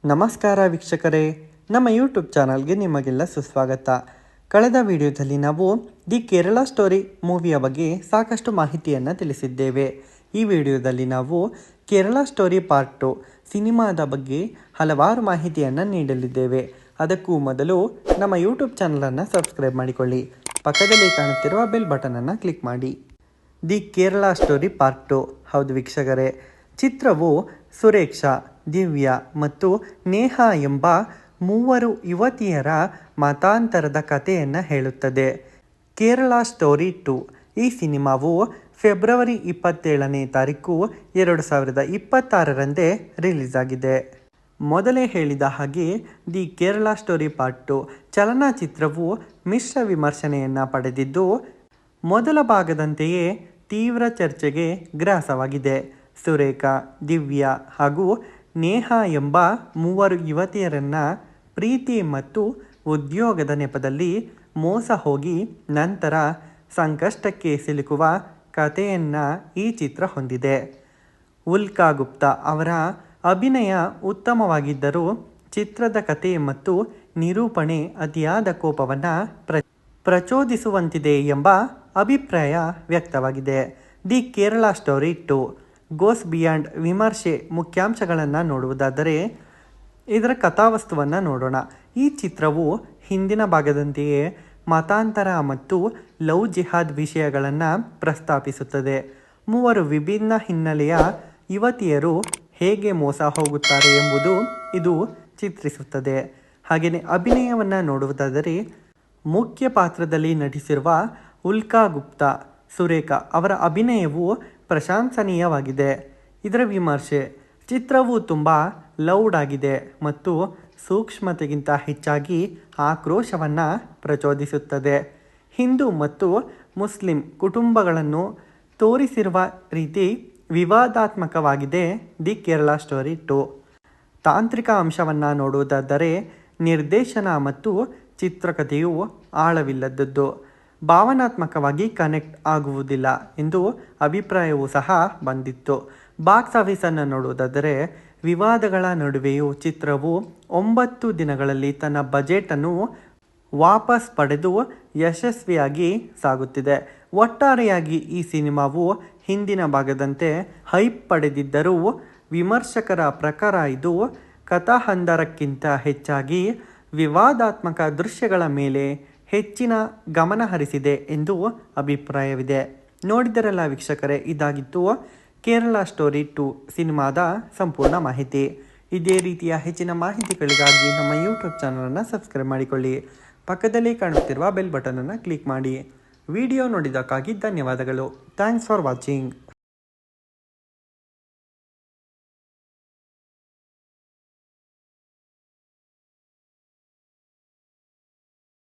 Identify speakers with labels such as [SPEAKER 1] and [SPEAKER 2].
[SPEAKER 1] ನಮಸ್ಕಾರ ವೀಕ್ಷಕರೇ, ನಮ್ಮ ಯೂಟ್ಯೂಬ್ ಚಾನಲ್ಗೆ ನಿಮಗೆಲ್ಲ ಸುಸ್ವಾಗತ. ಕಳೆದ ವಿಡಿಯೋದಲ್ಲಿ ನಾವು ದಿ ಕೇರಳ ಸ್ಟೋರಿ ಮೂವಿಯ ಬಗ್ಗೆ ಸಾಕಷ್ಟು ಮಾಹಿತಿಯನ್ನು ತಿಳಿಸಿದ್ದೇವೆ. ಈ ವಿಡಿಯೋದಲ್ಲಿ ನಾವು ಕೇರಳ ಸ್ಟೋರಿ ಪಾರ್ಟ್ 2 ಸಿನಿಮಾದ ಬಗ್ಗೆ ಹಲವಾರು ಮಾಹಿತಿಯನ್ನು ನೀಡಲಿದ್ದೇವೆ. ಅದಕ್ಕೂ ಮೊದಲು ನಮ್ಮ ಯೂಟ್ಯೂಬ್ ಚಾನಲನ್ನು ಸಬ್ಸ್ಕ್ರೈಬ್ ಮಾಡಿಕೊಳ್ಳಿ. ಪಕ್ಕದಲ್ಲಿ ಕಾಣುತ್ತಿರುವ ಬೆಲ್ ಬಟನನ್ನು ಕ್ಲಿಕ್ ಮಾಡಿ. The Kerala story part 2. ಹೌದು ವೀಕ್ಷಕರೇ, ಚಿತ್ರವು ಸುರೇಕ್ಷಾ, ದಿವ್ಯಾ ಮತ್ತು ನೇಹಾ ಎಂಬ ಮೂವರು ಯುವತಿಯರ ಮತಾಂತರದ ಕಥೆಯನ್ನು ಹೇಳುತ್ತದೆ. ಕೇರಳ ಸ್ಟೋರಿ 2 ಈ ಸಿನಿಮಾವು ಫೆಬ್ರವರಿ 27ನೇ ತಾರೀಕು 2026ರಂದೇ ರಿಲೀಸ್ ಆಗಿದೆ. ಮೊದಲೇ ಹೇಳಿದ ಹಾಗೆ ದಿ ಕೇರಳ ಸ್ಟೋರಿ ಪಾರ್ಟ್ 2 ಚಲನಚಿತ್ರವು ಮಿಶ್ರ ವಿಮರ್ಶನೆಯನ್ನು ಪಡೆದಿದ್ದು, ಮೊದಲ ಭಾಗದಂತೆಯೇ ತೀವ್ರ ಚರ್ಚೆಗೆ ಗ್ರಾಸವಾಗಿದೆ. ಸುರೇಖಾ, ದಿವ್ಯಾ ಹಾಗೂ ನೇಹಾ ಎಂಬ ಮೂವರು ಯುವತಿಯರನ್ನು ಪ್ರೀತಿ ಮತ್ತು ಉದ್ಯೋಗದ ನೆಪದಲ್ಲಿ ಮೋಸ ಹೋಗಿ ನಂತರ ಸಂಕಷ್ಟಕ್ಕೆ ಸಿಲುಕುವ ಕಥೆಯನ್ನು ಈ ಚಿತ್ರ ಹೊಂದಿದೆ. ಉಲ್ಕಾ ಗುಪ್ತಾ ಅವರ ಅಭಿನಯ ಉತ್ತಮವಾಗಿದ್ದರೂ ಚಿತ್ರದ ಕಥೆ ಮತ್ತು ನಿರೂಪಣೆ ಅತಿಯಾದ ಕೋಪವನ್ನು ಪ್ರಚೋದಿಸುವಂತಿದೆ ಎಂಬ ಅಭಿಪ್ರಾಯ ವ್ಯಕ್ತವಾಗಿದೆ. The Kerala story 2 goes beyond ವಿಮರ್ಶೆ ಮುಖ್ಯಾಂಶಗಳನ್ನು ನೋಡುವುದಾದರೆ ಇದರ ಕಥಾವಸ್ತುವನ್ನು ನೋಡೋಣ. ಈ ಚಿತ್ರವು ಹಿಂದಿನ ಭಾಗದಂತೆಯೇ ಮತಾಂತರ ಮತ್ತು ಲವ್ ಜಿಹಾದ್ ವಿಷಯಗಳನ್ನು ಪ್ರಸ್ತಾಪಿಸುತ್ತದೆ. ಮೂವರು ವಿಭಿನ್ನ ಹಿನ್ನೆಲೆಯ ಯುವತಿಯರು ಹೇಗೆ ಮೋಸ ಹೋಗುತ್ತಾರೆ ಎಂಬುದು ಇದು ಚಿತ್ರಿಸುತ್ತದೆ. ಹಾಗೆಯೇ ಅಭಿನಯವನ್ನು ನೋಡುವುದಾದರೆ ಮುಖ್ಯ ಪಾತ್ರದಲ್ಲಿ ನಟಿಸಿರುವ ಉಲ್ಕಾ ಗುಪ್ತಾ, ಸುರೇಖಾ ಅವರ ಅಭಿನಯವು ಪ್ರಶಂಸನೀಯವಾಗಿದೆ. ಇದರ ವಿಮರ್ಶೆ: ಚಿತ್ರವು ತುಂಬ ಲೌಡ್ ಆಗಿದೆ ಮತ್ತು ಸೂಕ್ಷ್ಮತೆಗಿಂತ ಹೆಚ್ಚಾಗಿ ಆಕ್ರೋಶವನ್ನು ಪ್ರಚೋದಿಸುತ್ತದೆ. ಹಿಂದೂ ಮತ್ತು ಮುಸ್ಲಿಂ ಕುಟುಂಬಗಳನ್ನು ತೋರಿಸಿರುವ ರೀತಿ ವಿವಾದಾತ್ಮಕವಾಗಿದೆ. ದಿ ಕೇರಳ ಸ್ಟೋರಿ 2 ತಾಂತ್ರಿಕ ಅಂಶವನ್ನು ನೋಡುವುದಾದರೆ ನಿರ್ದೇಶನ ಮತ್ತು ಚಿತ್ರಕಥೆಯು ಆಳವಿಲ್ಲದದ್ದು, ಭಾವನಾತ್ಮಕವಾಗಿ ಕನೆಕ್ಟ್ ಆಗುವುದಿಲ್ಲ ಎಂದು ಅಭಿಪ್ರಾಯವೂ ಸಹ ಬಂದಿತ್ತು. ಬಾಕ್ಸ್ ಆಫೀಸನ್ನು ನೋಡುವುದಾದರೆ ವಿವಾದಗಳ ನಡುವೆಯೂ ಚಿತ್ರವು 9 ದಿನಗಳಲ್ಲಿ ತನ್ನ ಬಜೆಟನ್ನು ವಾಪಸ್ ಪಡೆದು ಯಶಸ್ವಿಯಾಗಿ ಸಾಗುತ್ತಿದೆ. ಒಟ್ಟಾರೆಯಾಗಿ ಈ ಸಿನಿಮಾವು ಹಿಂದಿನ ಭಾಗದಂತೆ ಹೈಪ್ ಪಡೆದಿದ್ದರೂ ವಿಮರ್ಶಕರ ಪ್ರಕಾರ ಇದು ಕಥಾಹಂದರಕ್ಕಿಂತ ಹೆಚ್ಚಾಗಿ ವಿವಾದಾತ್ಮಕ ದೃಶ್ಯಗಳ ಮೇಲೆ ಹೆಚ್ಚಿನ ಗಮನ ಹರಿಸಿದೆ ಎಂದು ಅಭಿಪ್ರಾಯವಿದೆ. ನೋಡಿದರಲ್ಲ ವೀಕ್ಷಕರೇ, ಇದಾಗಿತ್ತು ಕೇರಳ ಸ್ಟೋರಿ 2 ಸಿನಿಮಾದ ಸಂಪೂರ್ಣ ಮಾಹಿತಿ. ಇದೇ ರೀತಿಯ ಹೆಚ್ಚಿನ ಮಾಹಿತಿಗಳಿಗಾಗಿ ನಮ್ಮ ಯೂಟ್ಯೂಬ್ ಚಾನಲನ್ನು ಸಬ್ಸ್ಕ್ರೈಬ್ ಮಾಡಿಕೊಳ್ಳಿ. ಪಕ್ಕದಲ್ಲಿ ಕಾಣುತ್ತಿರುವ ಬೆಲ್ ಬಟನನ್ನು ಕ್ಲಿಕ್ ಮಾಡಿ. ವಿಡಿಯೋ ನೋಡಿದ್ದಕ್ಕಾಗಿ ಧನ್ಯವಾದಗಳು. Thanks for watching.